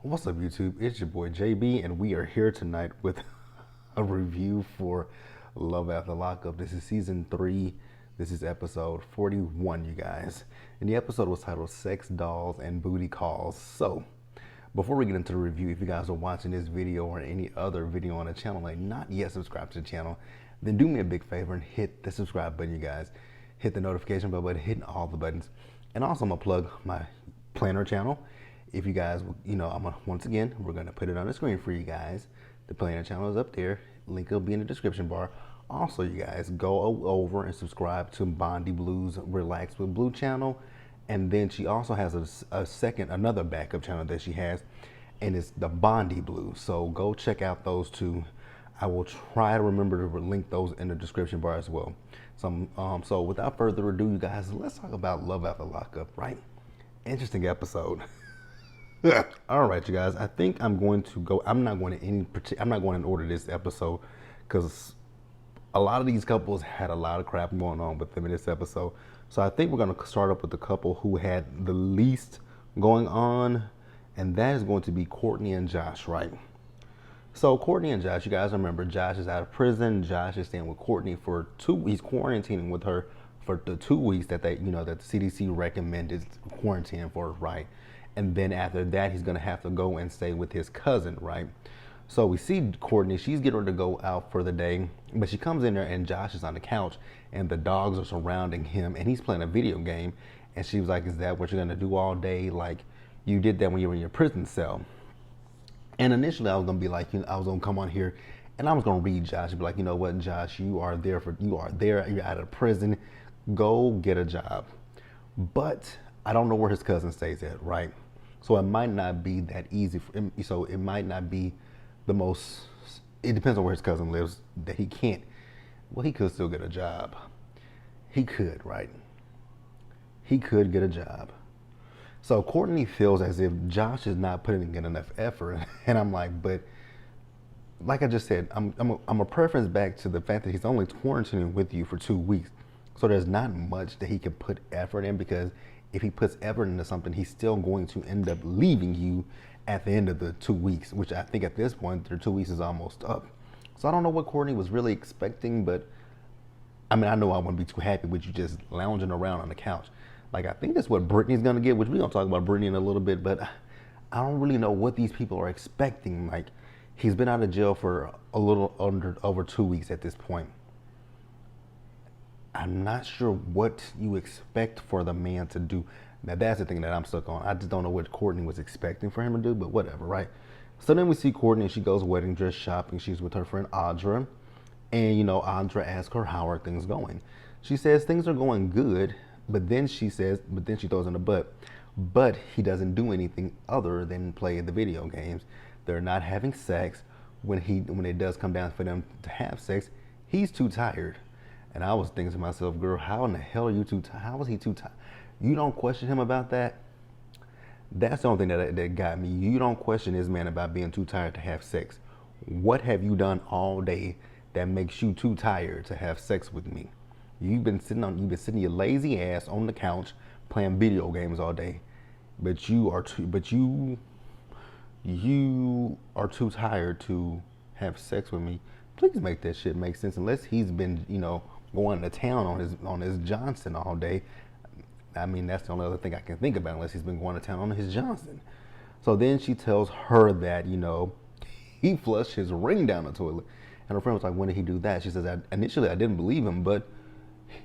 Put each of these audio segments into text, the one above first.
What's up, YouTube? It's your boy JB, and we are here tonight with a review for Love After Lockup. This is season 3. This is episode 41, you guys. And the episode was titled Sex Dolls and Booty Calls. So, before we get into the review, if you guys are watching this video or any other video on the channel and not yet subscribed to the channel, then do me a big favor and hit the subscribe button, you guys. Hit the notification bell button, hit all the buttons. And also, I'm going to plug my planner channel. If you guys, once again, we're going to put it on the screen for you guys. The planner channel is up there. Link will be in the description bar. Also, you guys, go over and subscribe to Bondy Blue's Relax with Blue channel. And then she also has another backup channel that she has, and it's the Bondy Blue. So go check out those two. I will try to remember to link those in the description bar as well. So without further ado, you guys, let's talk about Love After Lockup, right? Interesting episode. All right, you guys. I think I'm going to go. I'm not going to order this episode because a lot of these couples had a lot of crap going on with them in this episode. So I think we're going to start up with the couple who had the least going on, and that is going to be Courtney and Josh, right? So Courtney and Josh, you guys remember, Josh is out of prison. Josh is staying with Courtney for 2 weeks, quarantining with her for the 2 weeks that that the CDC recommended quarantine for, right? And then after that, he's going to have to go and stay with his cousin, right? So we see Courtney, she's getting ready to go out for the day, but she comes in there and Josh is on the couch and the dogs are surrounding him and he's playing a video game. And she was like, is that what you're going to do all day? Like you did that when you were in your prison cell. And initially I was going to be like, I was going to come on here and I was going to read Josh and be like, you know what, Josh, you're out of prison, go get a job. But I don't know where his cousin stays at, right? So it might not be that easy for him. So it might not be the most, it depends on where his cousin lives, that he can't, well, he could still get a job. He could, right? He could get a job. So Courtney feels as if Josh is not putting in enough effort. And I'm like, but like I just said, I'm a preference back to the fact that he's only quarantining with you for 2 weeks. So there's not much that he can put effort in, because if he puts effort into something, he's still going to end up leaving you at the end of the 2 weeks, which I think at this point, their 2 weeks is almost up. So I don't know what Courtney was really expecting, but I mean, I know I wouldn't be too happy with you just lounging around on the couch. Like, I think that's what Brittany's gonna get, which we're gonna talk about Brittany in a little bit, but I don't really know what these people are expecting. Like, he's been out of jail for a little over 2 weeks at this point. I'm not sure what you expect for the man to do. Now that's the thing that I'm stuck on. I just don't know what Courtney was expecting for him to do, but whatever, right? So then we see Courtney and she goes wedding dress shopping. She's with her friend Audra. And Audra asks her, how are things going? She says things are going good, but then she throws in a but he doesn't do anything other than play the video games. They're not having sex. When it does come down for them to have sex, he's too tired. And I was thinking to myself, girl, how in the hell are you too tired? How was he too tired? You don't question him about that? That's the only thing that got me. You don't question this man about being too tired to have sex. What have you done all day that makes you too tired to have sex with me? You've been sitting your lazy ass on the couch playing video games all day, but you are too tired to have sex with me. Please make that shit make sense. Unless he's been, going to town on his Johnson all day. I mean, that's the only other thing I can think about, unless he's been going to town on his Johnson. So then she tells her that, he flushed his ring down the toilet. And her friend was like, when did he do that? She says, initially I didn't believe him, but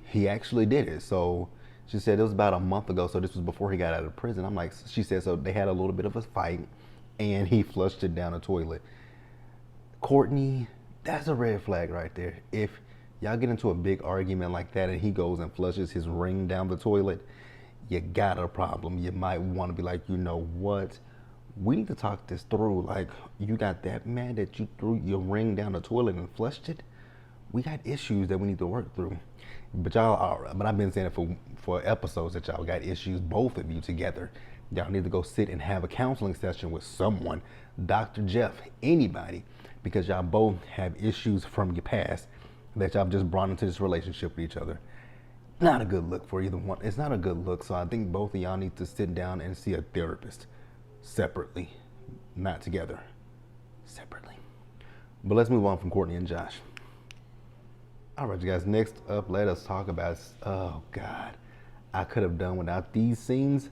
he actually did it. So she said it was about a month ago. So this was before he got out of prison. I'm like, she said, so they had a little bit of a fight and he flushed it down the toilet. Courtney, that's a red flag right there. If y'all get into a big argument like that and he goes and flushes his ring down the toilet, you got a problem. You might want to be like, you know what? We need to talk this through. Like, you got that mad that you threw your ring down the toilet and flushed it? We got issues that we need to work through. But I've been saying it for episodes that y'all got issues, both of you together. Y'all need to go sit and have a counseling session with someone, Dr. Jeff, anybody, because y'all both have issues from your past that y'all just brought into this relationship with each other. Not a good look for either one. It's not a good look. So I think both of y'all need to sit down and see a therapist separately. not together, separately. But let's move on from Courtney and Josh. All right, you guys, next up, let us talk about, oh God, I could have done without these scenes.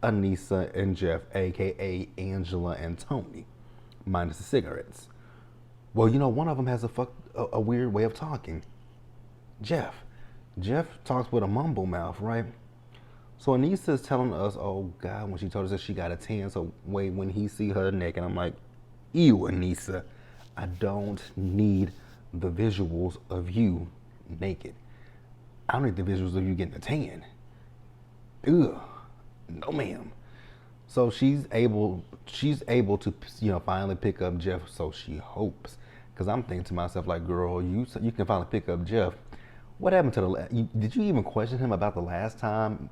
Anissa and Jeff, aka Angela and Tony, minus the cigarettes. Well, you know, one of them has a weird way of talking. Jeff talks with a mumble mouth, right? So Anissa is telling us, oh God, when she told us that she got a tan, so wait, when he see her neck, and I'm like, ew, Anissa, I don't need the visuals of you naked. I don't need the visuals of you getting a tan. Ugh, no ma'am. So she's able to, you know, finally pick up Jeff, so she hopes. Because I'm thinking to myself, like, girl, you can finally pick up Jeff. What happened to did you even question him about the last time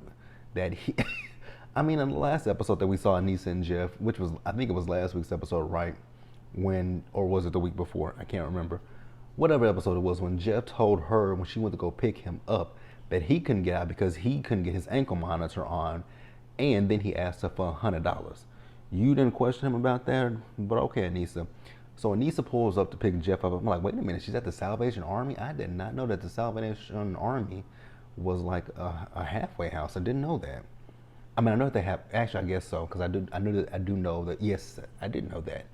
that he, I mean, in the last episode that we saw Anissa and Jeff, which was, I think it was last week's episode, right? Or was it the week before? I can't remember. Whatever episode it was, when Jeff told her when she went to go pick him up that he couldn't get out because he couldn't get his ankle monitor on, and then he asked her for $100. You didn't question him about that, but okay, Anissa. So Anissa pulls up to pick Jeff up. I'm like, wait a minute, she's at the Salvation Army? I did not know that the Salvation Army was like a halfway house. I didn't know that. I mean, I know that they have, actually I guess so, because I do know that, yes, I did know that.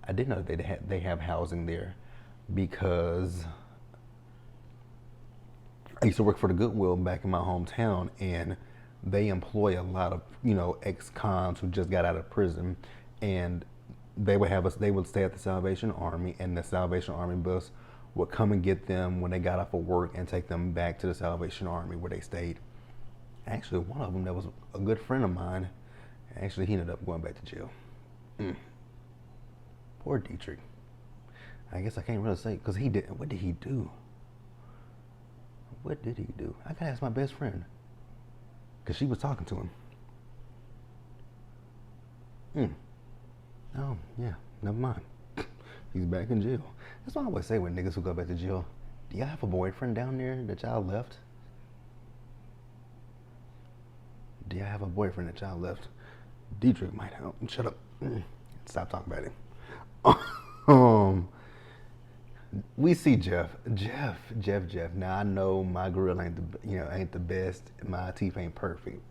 I did know that they have housing there because I used to work for the Goodwill back in my hometown, and they employ a lot of, you know, ex-cons who just got out of prison, and they would stay at the Salvation Army, and the Salvation Army bus would come and get them when they got off of work and take them back to the Salvation Army where they stayed. Actually, one of them that was a good friend of mine, actually he ended up going back to jail. Poor Dietrich. I guess I can't really say, because what did he do? What did he do? I gotta ask my best friend, because she was talking to him. Oh, yeah, never mind. He's back in jail. That's what I always say when niggas who go back to jail. Do y'all have a boyfriend down there that y'all left? Do y'all have a boyfriend that y'all left? Dietrich might help. Shut up. Stop talking about him. We see Jeff. Now I know my grill ain't the best. My teeth ain't perfect.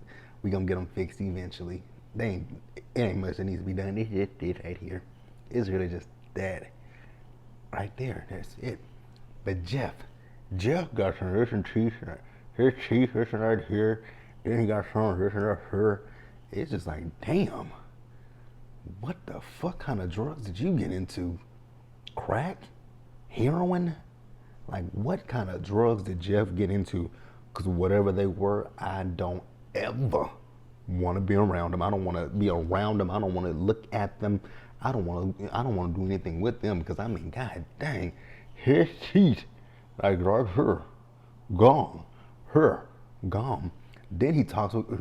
We gonna get them fixed eventually. It ain't much that needs to be done. It's just this right here. It's really just that right there. That's it. But Jeff got some this and teeth. His teeth, this and right here. Then he got some of this and that here. It's just like, damn. What the fuck kind of drugs did you get into? Crack? Heroin? Like, what kind of drugs did Jeff get into? Because whatever they were, I don't ever want to be around them. I don't want to be around them. I don't want to look at them. I don't want to do anything with them, because I mean, god dang, his teeth, like right here, gone, here, gone. Then he talks with his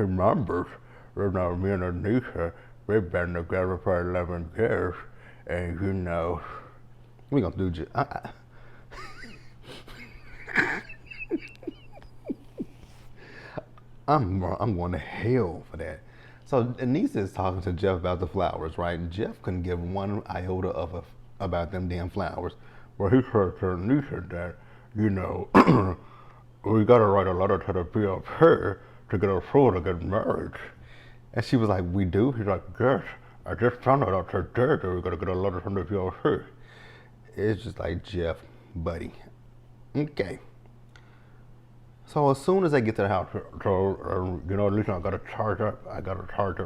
members. You know, me and Anissa, we've been together for 11 years, and you know, we gonna do I'm going to hell for that. So Anissa is talking to Jeff about the flowers, right? Jeff couldn't give one iota about them damn flowers. Well, he said to Anissa that, you know, we gotta write a letter to the BFP to get approval to get married. And she was like, we do? He's like, yes, I just found out today that we gotta get a letter from the BFP. It's just like, Jeff, buddy. Okay. So as soon as I get to the house, you know, at least I gotta charge up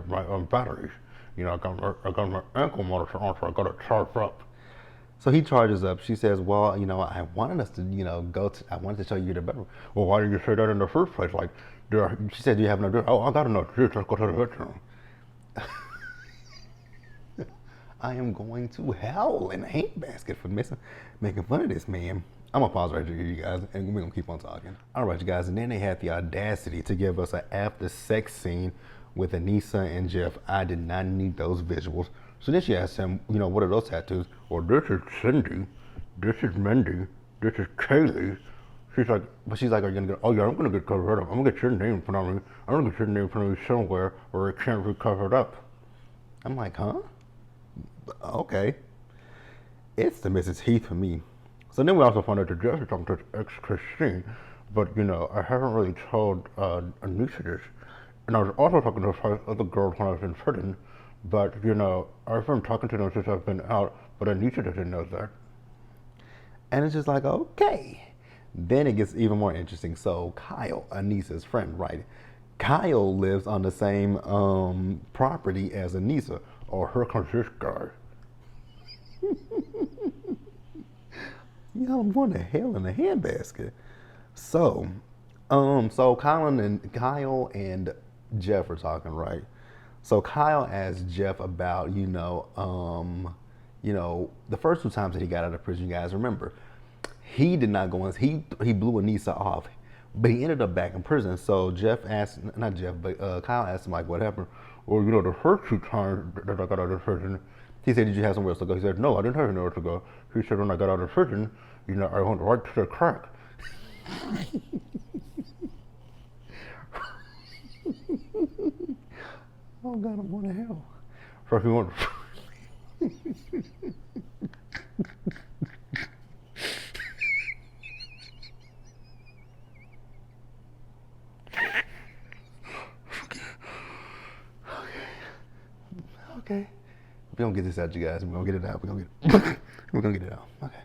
my batteries. You know, I got my ankle monitor on, so I gotta charge up. So he charges up. She says, well, you know, I wanted us to, you know, I wanted to show you the bedroom. Well, why did you say that in the first place? Like, she said, do you have no dress? Oh, I got enough dress. Let's go to the bedroom. I am going to hell in a handbasket for making fun of this man. I'm gonna pause right here, you guys, and we're gonna keep on talking. All right, you guys, and then they had the audacity to give us an after sex scene with Anissa and Jeff. I did not need those visuals. So then she asked him, you know, what are those tattoos? Well, this is Cindy, this is Mindy, this is Kaylee. She's like, are you gonna get, oh yeah, I'm gonna get covered up. I'm gonna get your name in front of me. I'm gonna get your name in front of me somewhere where it can't be covered up. I'm like, huh? Okay. It's the Mrs. Heath for me. So then we also found out that Jeff is talking to his ex Christine, but I haven't really told Anisha this. And I was also talking to five other girls when I was in prison, but I've been talking to them since I've been out, but Anisha doesn't know that. And it's just like, okay. Then it gets even more interesting. So Kyle, Anissa's friend, right? Kyle lives on the same property as Anissa, or here comes this guy. I'm going to hell in a handbasket. So, so Kyle and Jeff are talking, right? So Kyle asked Jeff about, the first two times that he got out of prison. You guys remember, he did not go in. He blew Anissa off, but he ended up back in prison. So Jeff asked, not Jeff, but Kyle asked him like, what happened? Well, the first two times that I got out of prison, he said, did you have somewhere else to go? He said, no, I didn't have anywhere to go. He said, when I got out of prison, I went right to the crack. Oh God, I'm going to hell. So he went. Okay. We're gonna get this out, you guys. We're gonna get it out. We're gonna get it out. Okay.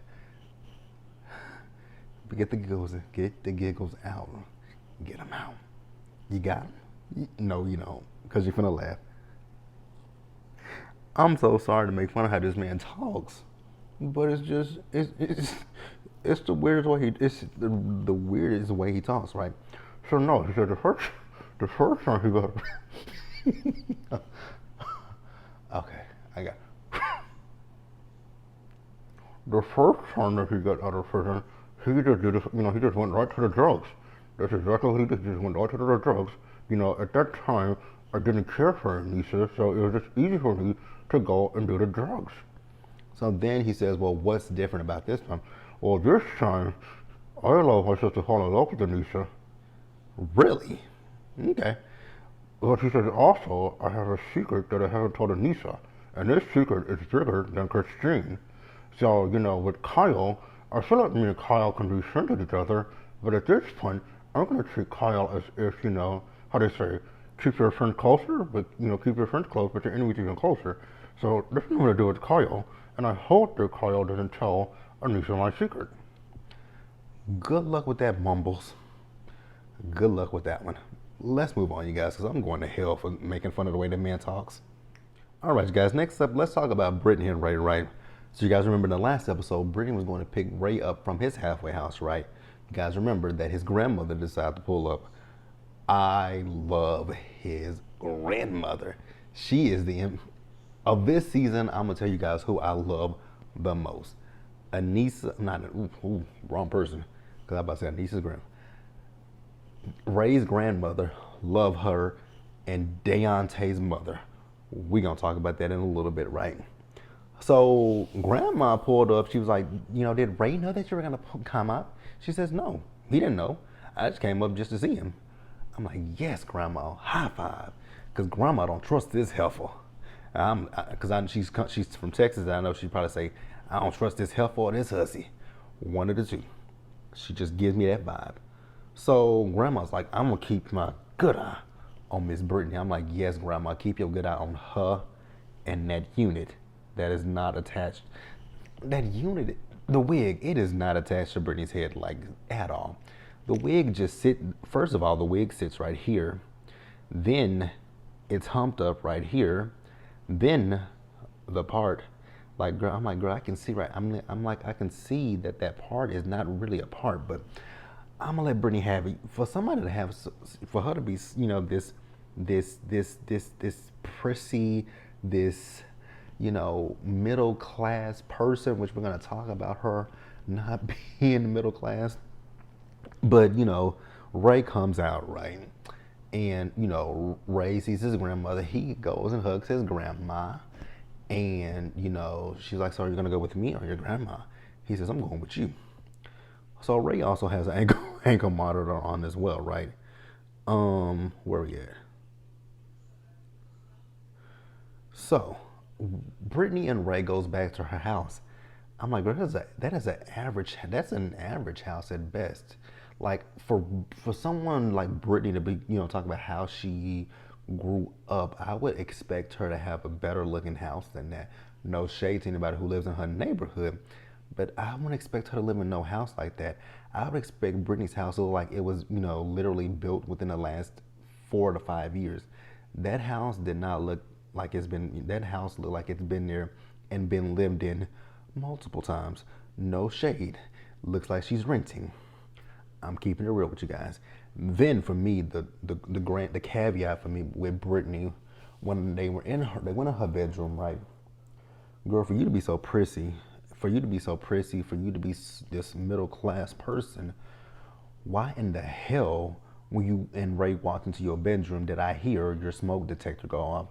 But get the giggles out. Get them out. You got them? No, you don't, because you're finna laugh. I'm so sorry to make fun of how this man talks, but it's the weirdest way the weirdest way he talks, right? So no, he said the first time he got. Okay, I got. The first time that he got out of prison, he just did it, he just went right to the drugs. That's exactly what he did. He just went right to the drugs. At that time, I didn't care for Anisha, so it was just easy for me to go and do the drugs. So then he says, well, what's different about this time? Well, this time, I allowed myself to fall in love with Anisha. Really? Okay. But he says, also, I have a secret that I haven't told Anisha, and this secret is bigger than Christine. So, with Kyle, I feel like me and Kyle can be friends with each other, but at this point, I'm going to treat Kyle as if, how they say, keep your friends closer, but, keep your friends close, but your enemies even closer. So, this is what I'm going to do with Kyle, and I hope that Kyle doesn't tell Anisha my secret. Good luck with that, Mumbles. Good luck with that one. Let's move on, you guys, because I'm going to hell for making fun of the way that man talks. All right, you guys, next up, let's talk about Brittany and Ray, right? So you guys remember in the last episode, Brittany was going to pick Ray up from his halfway house, right? You guys remember that his grandmother decided to pull up. I love his grandmother. She is of this season, I'm going to tell you guys who I love the most. Anissa, wrong person, because I'm about to say Anissa's grandma. Ray's grandmother, love her, and Deontay's mother. We're going to talk about that in a little bit, right? So grandma pulled up. She was like, did Ray know that you were going to come up? She says, no, he didn't know. I just came up just to see him. I'm like, yes, grandma, high five. Because grandma don't trust this heifer. Because she's from Texas, and I know she'd probably say, I don't trust this heifer or this hussy. One of the two. She just gives me that vibe. So grandma's like, I'm going to keep my good eye on Miss Brittany. I'm like, yes, grandma, keep your good eye on her and that unit that is not attached. That unit, the wig, it is not attached to Brittany's head, like, at all. The wig first of all, the wig sits right here. Then it's humped up right here. Then the part, like, girl, I'm like, girl, I can see right. I'm like, I can see that part is not really a part, but I'm gonna let Brittany have it. For somebody to have, for her to be, this prissy, this, middle class person, which we're gonna talk about her not being middle class. But, Ray comes out, right? And, Ray sees his grandmother. He goes and hugs his grandma. And, she's like, so are you gonna go with me or your grandma? He says, I'm going with you. So Ray also has an ankle monitor on as well, right? Where we at? So, Brittany and Ray goes back to her house. I'm like, bro, that's an average house at best. Like for someone like Brittany to be, talk about how she grew up, I would expect her to have a better looking house than that. No shade to anybody who lives in her neighborhood, but I wouldn't expect her to live in no house like that. I would expect Brittany's house to look like it was, literally built within the last 4 to 5 years. That house did not look like it's been, that house looked like it's been there and been lived in multiple times. No shade. Looks like she's renting. I'm keeping it real with you guys. Then for me, the caveat for me with Brittany, when they went in her bedroom, right? Girl, for you to be so prissy, for you to be this middle class person, why in the hell, when you and Ray walked into your bedroom, did I hear your smoke detector go off?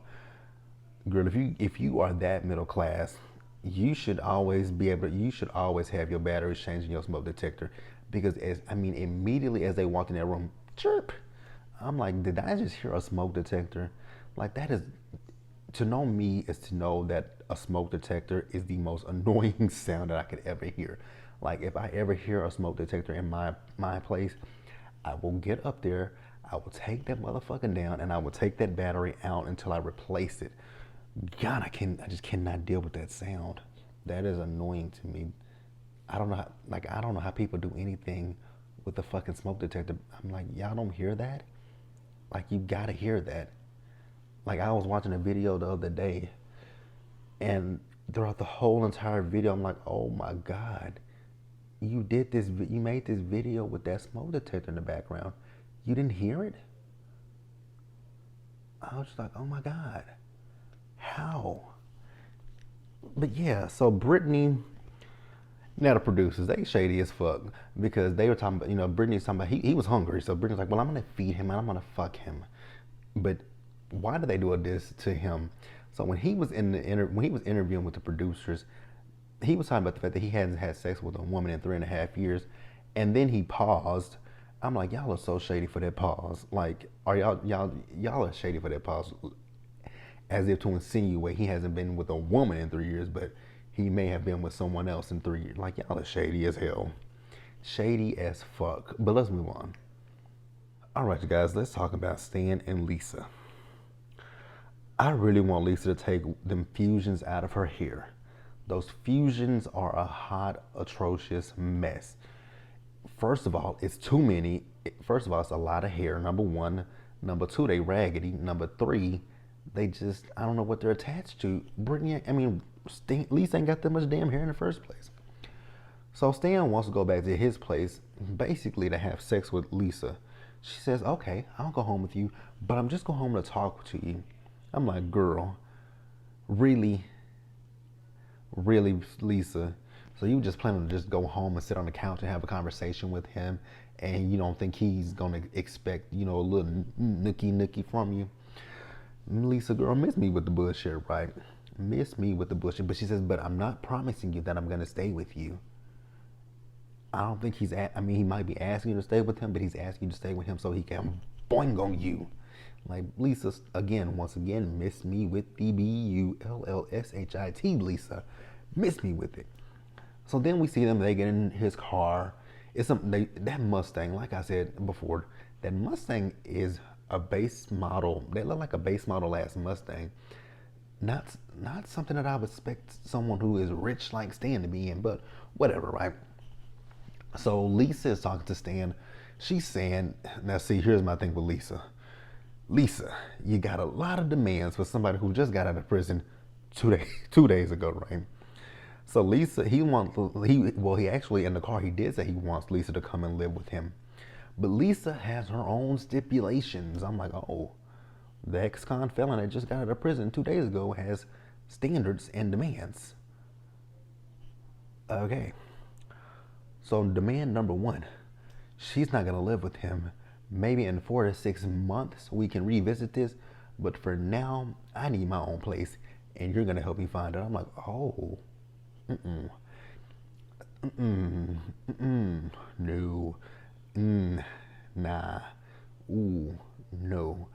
Girl, if you are that middle class, you should always have your batteries changed in your smoke detector, because immediately as they walked in that room, chirp. I'm like, did I just hear a smoke detector? Like, that is, to know me is to know that a smoke detector is the most annoying sound that I could ever hear. Like, if I ever hear a smoke detector in my place, I will get up there, I will take that motherfucker down, and I will take that battery out until I replace it. God, I just cannot deal with that sound. That is annoying to me. I don't know how people do anything with the fucking smoke detector. I'm like, y'all don't hear that? Like, you gotta hear that. Like, I was watching a video the other day, and throughout the whole entire video, I'm like, oh my God, you made this video with that smoke detector in the background. You didn't hear it? I was just like, oh my God, how? But yeah, so Brittany, now the producers, they shady as fuck, because they were talking about, Brittany's talking about, he was hungry, so Brittany's like, well, I'm gonna feed him and I'm gonna fuck him. But why did they do this to him? So when he was interviewing with the producers, he was talking about the fact that he hadn't had sex with a woman in 3.5 years, and then he paused. I'm like, y'all are so shady for that pause. Like, are y'all are shady for that pause, as if to insinuate he hasn't been with a woman in 3 years, but he may have been with someone else in 3 years. Like, y'all are shady as hell. Shady as fuck. But let's move on. All right, you guys, let's talk about Stan and Lisa. I really want Lisa to take them fusions out of her hair. Those fusions are a hot, atrocious mess. First of all, it's too many. First of all, it's a lot of hair, number one. Number two, they raggedy. Number three, I don't know what they're attached to. Lisa ain't got that much damn hair in the first place. So Stan wants to go back to his place, basically to have sex with Lisa. She says, okay, I'll go home with you, but I'm just going home to talk to you. I'm like, girl, really, Lisa? So you just planning to just go home and sit on the couch and have a conversation with him, and you don't think he's gonna expect, a little nookie from you? Lisa, girl, miss me with the bullshit, right? Miss me with the bullshit. But she says, but I'm not promising you that I'm gonna stay with you. I don't think he might be asking you to stay with him, but he's asking you to stay with him so he can boing on you. Like, Lisa, once again, miss me with the bullshit, Lisa. Miss me with it. So then we see them, they get in his car. That Mustang, like I said before, that Mustang is a base model. They look like a base model ass Mustang. Not something that I would expect someone who is rich like Stan to be in, but whatever, right? So Lisa is talking to Stan. She's saying, now see, here's my thing with Lisa. Lisa, you got a lot of demands for somebody who just got out of prison 2 days ago, right? So Lisa, he actually in the car, he did say he wants Lisa to come and live with him. But Lisa has her own stipulations. I'm like, oh, the ex-con felon that just got out of prison 2 days ago has standards and demands. Okay. So demand number one, she's not gonna live with him. Maybe in 4 to 6 months we can revisit this, but for now, I need my own place, and you're gonna help me find it. I'm like, oh, no, nah, ooh, no.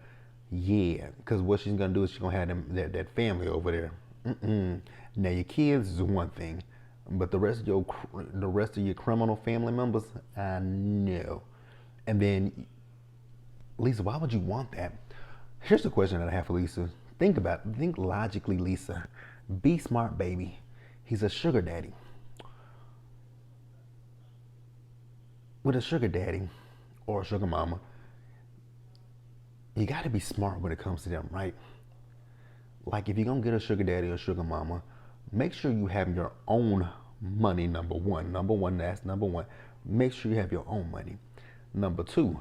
Yeah, because what she's gonna do is she's gonna have that family over there. Mm-mm. Now your kids is one thing, but the rest of your criminal family members, I know. And then, Lisa, why would you want that? Here's the question that I have for Lisa. Think logically, Lisa. Be smart, baby. He's a sugar daddy. With a sugar daddy or a sugar mama, you got to be smart when it comes to them, right? Like if you're gonna get a sugar daddy or sugar mama, make sure you have your own money. Number one, that's number one. Make sure you have your own money. Number two,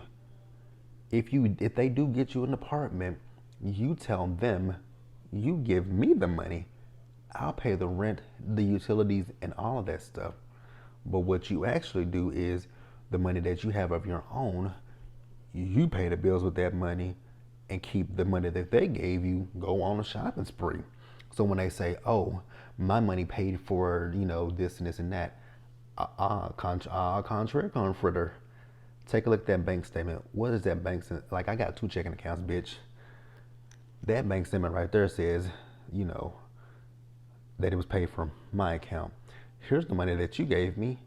if they do get you an apartment, you tell them, you give me the money. I'll pay the rent, the utilities, and all of that stuff. But what you actually do is the money that you have of your own, you pay the bills with that money and keep the money that they gave you, go on a shopping spree. So when they say, oh, my money paid for, this and this and that, contrary confritter. Take a look at that bank statement. What is that bank statement? Like, I got 2 checking accounts, bitch. That bank statement right there says, that it was paid from my account. Here's the money that you gave me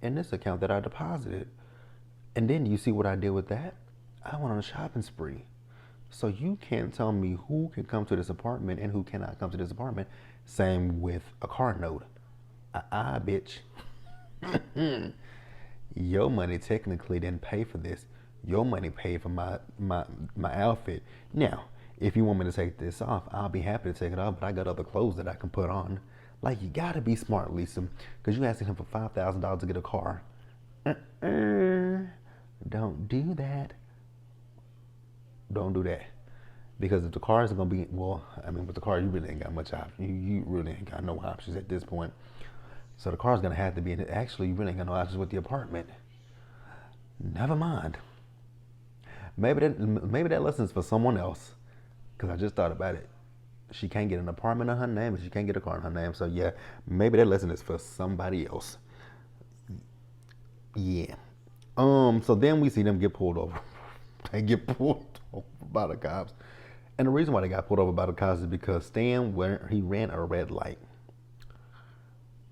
in this account that I deposited. And then you see what I did with that? I went on a shopping spree. So you can't tell me who can come to this apartment and who cannot come to this apartment. Same with a car note. Bitch. Your money technically didn't pay for this. Your money paid for my outfit. Now, if you want me to take this off, I'll be happy to take it off, but I got other clothes that I can put on. Like, you gotta be smart, Lisa, because you asking him for $5,000 to get a car. Don't do that. Don't do that. Because if the car is gonna be, with the car, you really ain't got much option. You really ain't got no options at this point. So the car's gonna have to be in it. Actually, you really ain't got no options with the apartment. Never mind. Maybe that lesson's for someone else. Because I just thought about it. She can't get an apartment in her name, but she can't get a car in her name. So yeah, maybe that lesson is for somebody else. Yeah. So then we see them get pulled over. They get pulled over by the cops. And the reason why they got pulled over by the cops is because Stan, he ran a red light.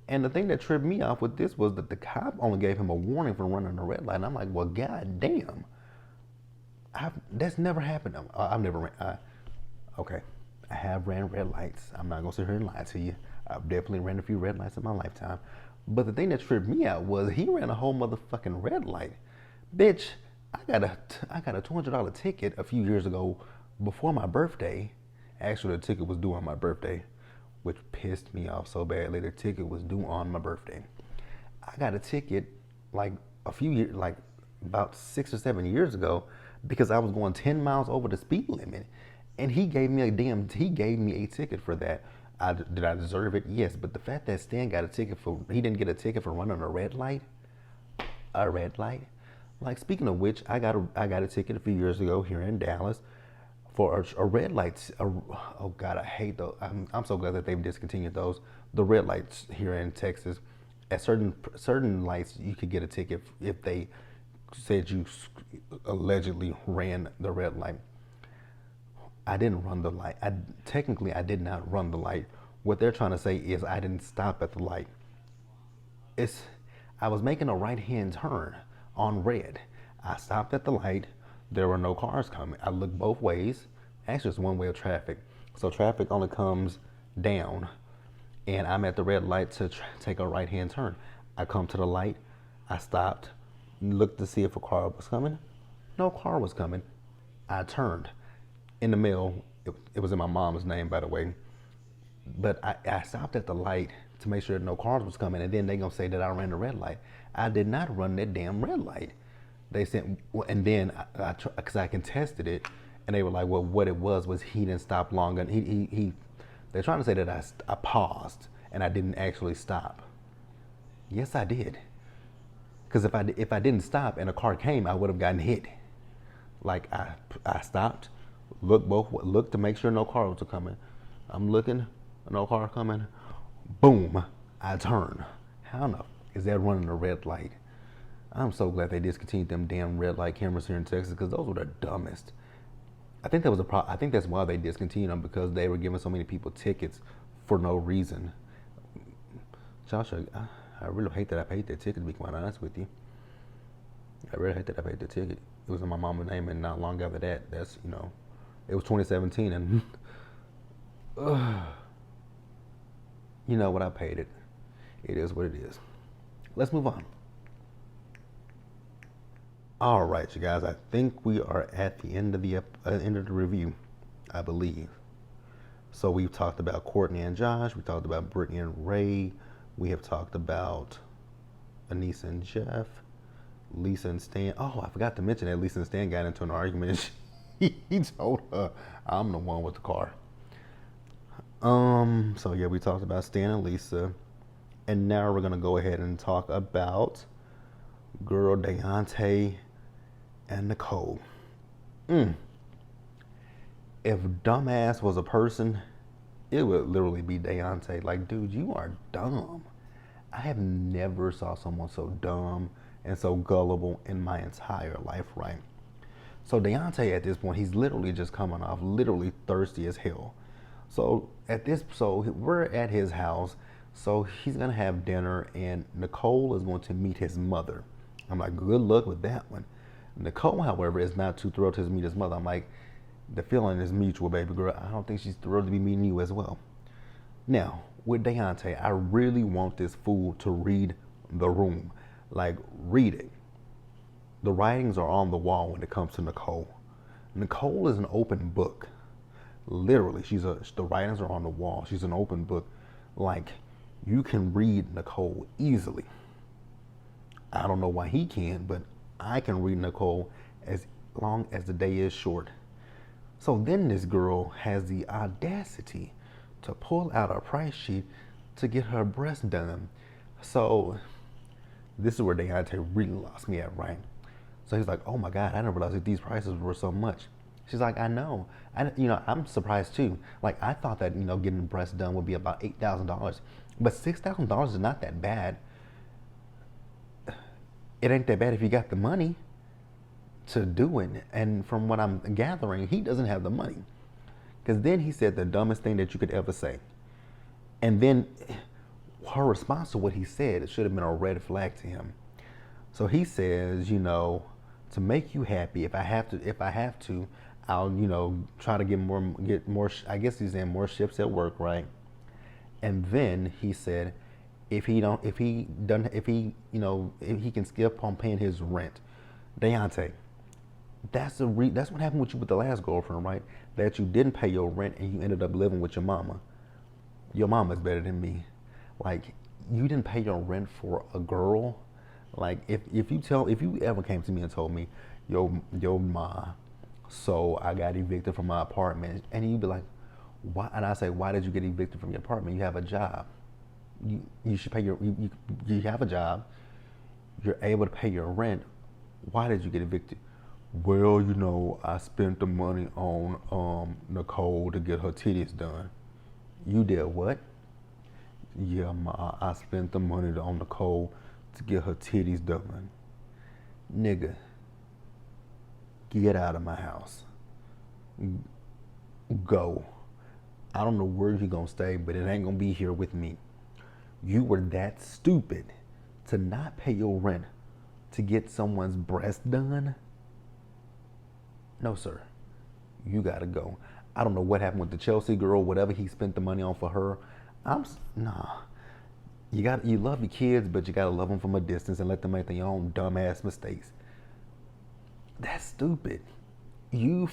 And the thing that tripped me off with this was that the cop only gave him a warning for running a red light. And I'm like, well, goddamn. That's never happened. I've never ran. Okay, I have ran red lights. I'm not gonna sit here and lie to you. I've definitely ran a few red lights in my lifetime. But the thing that tripped me out was he ran a whole motherfucking red light. Bitch, I got a $200 ticket a few years ago before my birthday. Actually, the ticket was due on my birthday, which pissed me off so badly. The ticket was due on my birthday. I got a ticket like about 6 or 7 years ago because I was going 10 miles over the speed limit. And he gave me a ticket for that. Did I deserve it? Yes. But the fact that Stan he didn't get a ticket for running a red light. A red light. Like, speaking of which, I got a ticket a few years ago here in Dallas for a red light. Oh God, I hate those. I'm so glad that they've discontinued those. The red lights here in Texas. At certain lights, you could get a ticket if they said you allegedly ran the red light. I didn't run the light. Technically, I did not run the light. What they're trying to say is I didn't stop at the light. I was making a right-hand turn on red. I stopped at the light. There were no cars coming. I looked both ways. Actually, it's one way of traffic. So traffic only comes down. And I'm at the red light to take a right-hand turn. I come to the light. I stopped, looked to see if a car was coming. No car was coming. I turned. In the mail, it was in my mom's name, by the way. But I stopped at the light to make sure that no cars was coming, and then they gonna say that I ran the red light. I did not run that damn red light. They said, and then because I contested it, and they were like, well, what it was he didn't stop long, and they're trying to say that I paused and I didn't actually stop. Yes, I did. Because if I didn't stop and a car came, I would have gotten hit. Like I stopped. Look to make sure no car was coming. I'm looking, no car coming. Boom, I turn. How the is that running a red light? I'm so glad they discontinued them damn red light cameras here in Texas because those were the dumbest. I think that was a problem. I think that's why they discontinued them, because they were giving so many people tickets for no reason. Josh, I really hate that I paid that ticket, to be quite honest with you. I really hate that I paid the ticket. It was in my mama's name, and not long after that, it was 2017, and you know what, I paid it. It is what it is. Let's move on. All right, you guys. I think we are at the end of the review, I believe. So we've talked about Courtney and Josh. We talked about Brittany and Ray. We have talked about Anissa and Jeff. Lisa and Stan. Oh, I forgot to mention that Lisa and Stan got into an argument. He told her, "I'm the one with the car." So yeah, we talked about Stan and Lisa, and now we're gonna go ahead and talk about girl Deontay and Nicole. If dumbass was a person, it would literally be Deontay. Like, dude, you are dumb. I have never saw someone so dumb and so gullible in my entire life, right? So Deontay, at this point, he's literally just coming off literally thirsty as hell. So we're at his house. So he's gonna have dinner, and Nicole is going to meet his mother. I'm like, good luck with that one. Nicole, however, is not too thrilled to meet his mother. I'm like, the feeling is mutual, baby girl. I don't think she's thrilled to be meeting you as well. Now, with Deontay, I really want this fool to read the room. Like, read it. The writings are on the wall when it comes to Nicole. Nicole is an open book. Literally, the writings are on the wall. She's an open book. Like, you can read Nicole easily. I don't know why he can't, but I can read Nicole as long as the day is short. So then this girl has the audacity to pull out a price sheet to get her breast done. So this is where Deontay really lost me at, right? So he's like, oh my God, I didn't realize that these prices were so much. She's like, I know. I'm surprised too. Like, I thought that, getting breasts done would be about $8,000, but $6,000 is not that bad. It ain't that bad if you got the money to do it. And from what I'm gathering, he doesn't have the money. Because then he said the dumbest thing that you could ever say. And then her response to what he said, it should have been a red flag to him. So he says, to make you happy, if I have to, I'll, try to get more, I guess he's saying more shifts at work, right? And then he said, if he can skip on paying his rent. Deontay, that's what happened with you with the last girlfriend, right? That you didn't pay your rent and you ended up living with your mama. Your mama's better than me. Like, you didn't pay your rent for a girl. Like, if you ever came to me and told me, yo ma, so I got evicted from my apartment, and you'd be like, why? And I say, why did you get evicted from your apartment? You have a job. You should pay you have a job. You're able to pay your rent. Why did you get evicted? Well, I spent the money on Nicole to get her titties done. You did what? Yeah, ma, I spent the money on Nicole to get her titties done. Nigga, get out of my house. Go. I don't know where you're gonna stay, but it ain't gonna be here with me. You were that stupid to not pay your rent to get someone's breast done? No, sir. You gotta go. I don't know what happened with the Chelsea girl, whatever he spent the money on for her. Nah. You love your kids, but you gotta love them from a distance and let them make their own dumbass mistakes. That's stupid. You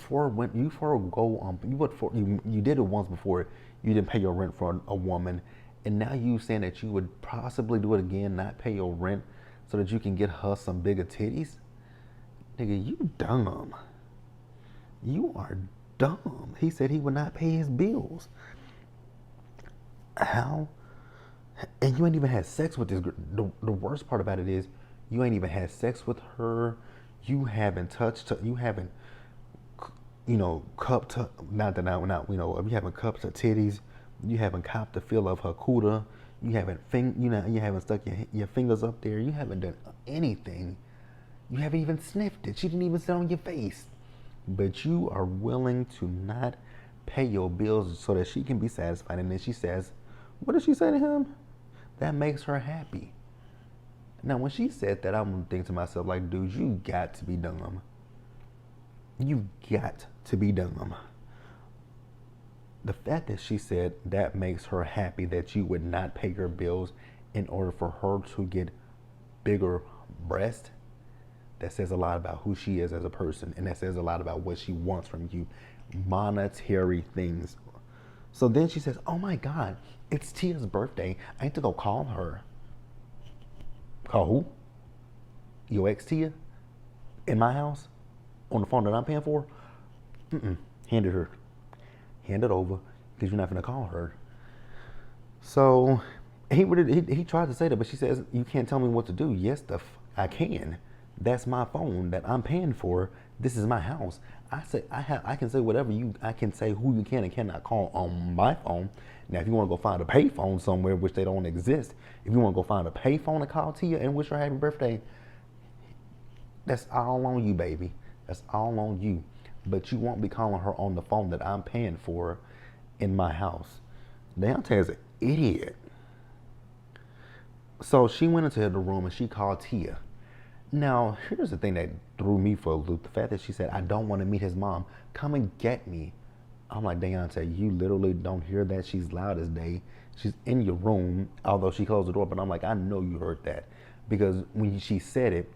did it once before. You didn't pay your rent for a woman, and now you saying that you would possibly do it again, not pay your rent, so that you can get her some bigger titties. Nigga, you dumb. You are dumb. He said he would not pay his bills. How? And you ain't even had sex with this girl. The worst part about it is you ain't even had sex with her. You haven't touched her. You haven't, cupped her. You haven't cupped her titties. You haven't copped the feel of her cooter. You haven't you haven't stuck your fingers up there. You haven't done anything. You haven't even sniffed it. She didn't even sit on your face. but you are willing to not pay your bills so that she can be satisfied. And then she says, what did she say to him? That makes her happy. Now, when she said that, I'm thinking to myself, like, dude, you got to be dumb. You got to be dumb. The fact that she said that makes her happy, that you would not pay your bills in order for her to get bigger breasts, that says a lot about who she is as a person, and that says a lot about what she wants from you. Monetary things. So then she says, oh my God, it's Tia's birthday. I need to go call her. Call who? Your ex Tia? In my house? On the phone that I'm paying for? Hand it her. Hand it over, because you're not going to call her. So he tried to say that, but she says, you can't tell me what to do. Yes, I can. That's my phone that I'm paying for. This is my house. I can say whatever I can say who you can and cannot call on my phone. Now, if you want to go find a pay phone somewhere, which they don't exist, if you want to go find a pay phone to call Tia and wish her happy birthday, that's all on you, baby. That's all on you. But you won't be calling her on the phone that I'm paying for in my house. Deontay is an idiot. So she went into the room and she called Tia. Now, here's the thing that threw me for a loop. The fact that she said, I don't want to meet his mom. Come and get me. I'm like, Deontay, you literally don't hear that. She's loud as day. She's in your room, although she closed the door. But I'm like, I know you heard that. Because when she said it,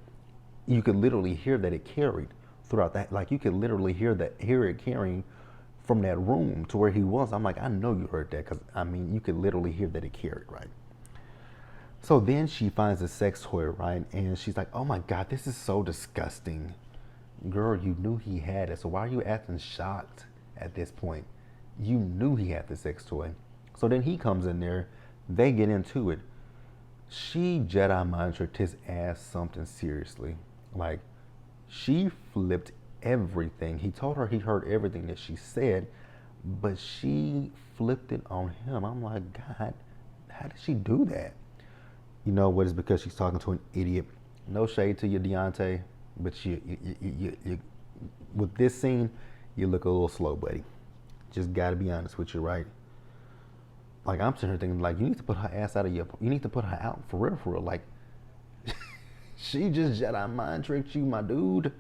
you could literally hear that it carried throughout that. Like, you could literally hear it carrying from that room to where he was. I'm like, I know you heard that. Because, I mean, you could literally hear that it carried, right? So then she finds a sex toy, right? And she's like, oh my God, this is so disgusting. Girl, you knew he had it. So why are you acting shocked at this point? You knew he had the sex toy. So then he comes in there. They get into it. She Jedi mind tricked his ass something seriously. Like, she flipped everything. He told her he heard everything that she said, but she flipped it on him. I'm like, God, how did she do that? You know what? It's because she's talking to an idiot. No shade to you, Deontay, but you with this scene, you look a little slow, buddy. Just gotta be honest with you, right? Like, I'm sitting here thinking, like, you need to put her ass you need to put her out for real. Like, she just Jedi mind tricked you, my dude.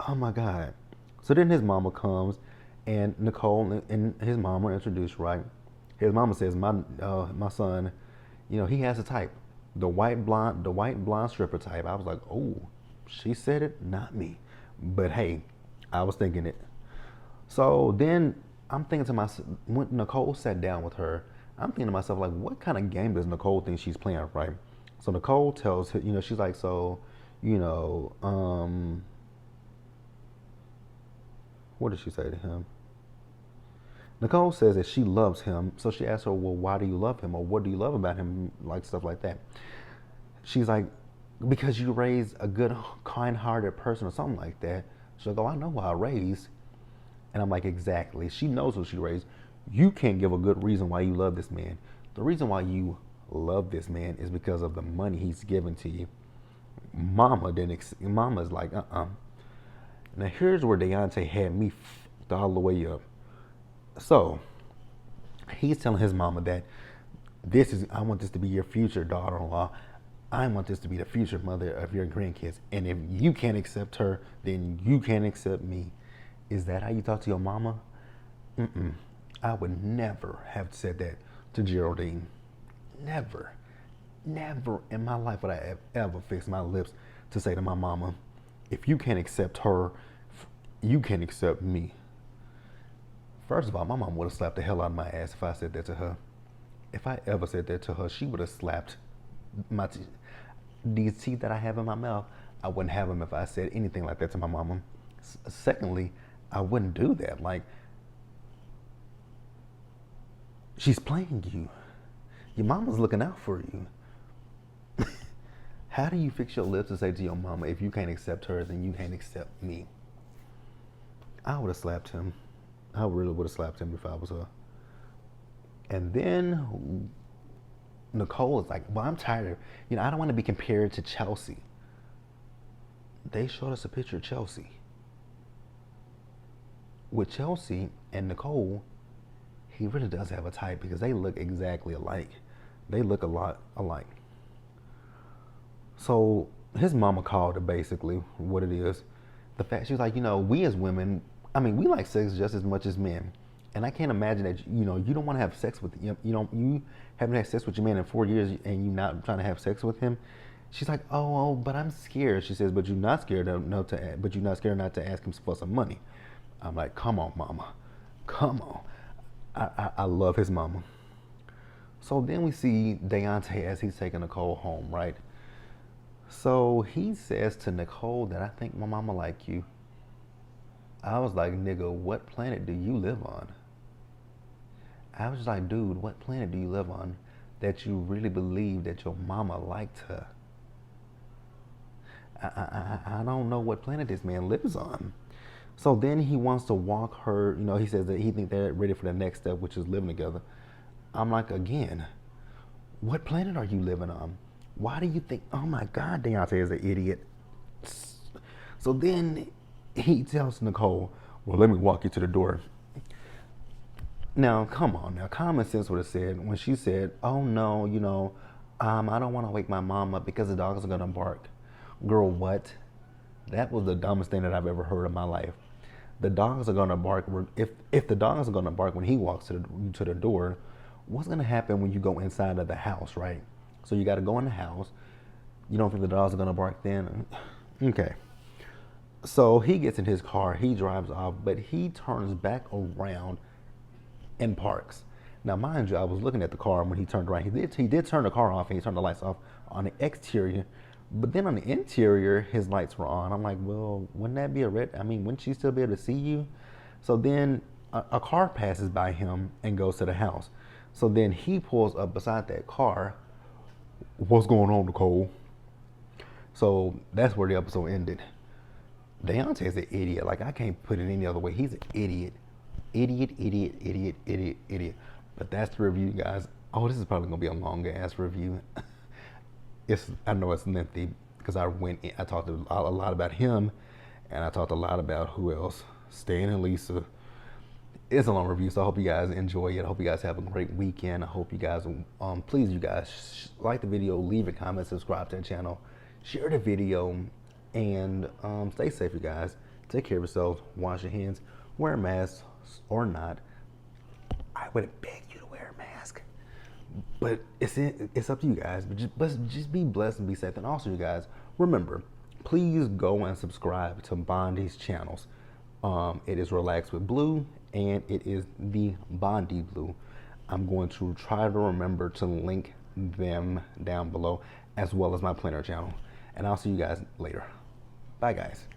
Oh my God. So then his mama comes, and Nicole and his mama are introduced, right? His mama says, my son, you know, he has a type. The white blonde stripper type. I was like, oh, she said it, not me. But hey, I was thinking it. So then I'm thinking to myself, when Nicole sat down with her, I'm thinking to myself, like, what kind of game does Nicole think she's playing, right? So Nicole tells her, you know, she's like, so, you know, what did she say to him? Nicole says that she loves him, so she asks her, well, why do you love him? Or what do you love about him? Like, stuff like that. She's like, because you raised a good, kind-hearted person or something like that. She'll go, I know who I raised. And I'm like, exactly. She knows who she raised. You can't give a good reason why you love this man. The reason why you love this man is because of the money he's given to you. Mama's like, Now, here's where Deontay had me f***ed all the way up. So, he's telling his mama that I want this to be your future daughter-in-law. I want this to be the future mother of your grandkids. And if you can't accept her, then you can't accept me. Is that how you talk to your mama? I would never have said that to Geraldine. Never in my life would I have ever fixed my lips to say to my mama, if you can't accept her, you can't accept me. First of all, my mom would have slapped the hell out of my ass if I said that to her. If I ever said that to her, she would have slapped these teeth that I have in my mouth. I wouldn't have them if I said anything like that to my mama. Secondly, I wouldn't do that. Like, she's playing you. Your mama's looking out for you. How do you fix your lips to say to your mama, if you can't accept her, then you can't accept me? I would have slapped him. I really would have slapped him if I was her. And then Nicole is like, well, I'm tired of, I don't want to be compared to Chelsea. They showed us a picture of Chelsea. with Chelsea and Nicole, he really does have a type because they look exactly alike. They look a lot alike. So his mama called it basically what it is. The fact she's like, we as women, I mean, we like sex just as much as men. And I can't imagine that, you don't want to have sex with, you haven't had sex with your man in 4 years and you're not trying to have sex with him. She's like, oh, but I'm scared. She says, but you're not scared but you're not scared not to ask him for some money. I'm like, come on, mama, come on. I love his mama. So then we see Deontay as he's taking Nicole home, right? So he says to Nicole that I think my mama like you. I was like, nigga, what planet do you live on? I was like, dude, what planet do you live on that you really believe that your mama liked her? I don't know what planet this man lives on. So then he wants to walk her, he says that he thinks they're ready for the next step, which is living together. I'm like, again, what planet are you living on? Why do you think, oh my God, Deontay is an idiot. So then he tells Nicole, well, let me walk you to the door. Now, come on now, common sense would have said, when she said, oh no, I don't want to wake my mom up because the dogs are going to bark. Girl, what? That was the dumbest thing that I've ever heard in my life. The dogs are going to bark. If the dogs are going to bark when he walks to the door, what's going to happen when you go inside of the house, right? So you got to go in the house. You don't think the dogs are going to bark then? Okay. So he gets in his car. He drives off, but he turns back around and parks. Now, mind you, I was looking at the car when he turned around. He did turn the car off and he turned the lights off on the exterior. But then on the interior, his lights were on. I'm like, well, wouldn't that be a red? I mean, wouldn't she still be able to see you? So then a car passes by him and goes to the house. So then he pulls up beside that car. What's going on, Nicole? So that's where the episode ended. Deontay is an idiot. Like, I can't put it any other way. He's an idiot. Idiot. But that's the review, guys. Oh, this is probably going to be a long-ass review. I know it's lengthy because I talked a lot about him, and I talked a lot about who else? Stan and Lisa. It's a long review, so I hope you guys enjoy it. I hope you guys have a great weekend. I hope you guys, please, you guys, like the video, leave a comment, subscribe to the channel, share the video, and stay safe, you guys. Take care of yourselves. Wash your hands. Wear a mask or not. I would beg you to wear a mask. But it's up to you guys. But just be blessed and be safe. And also, you guys, remember, please go and subscribe to Bondy's channels. It is Relax with Blue, and it is the Bondy Blue. I'm going to try to remember to link them down below, as well as my planner channel. And I'll see you guys later. Bye, guys.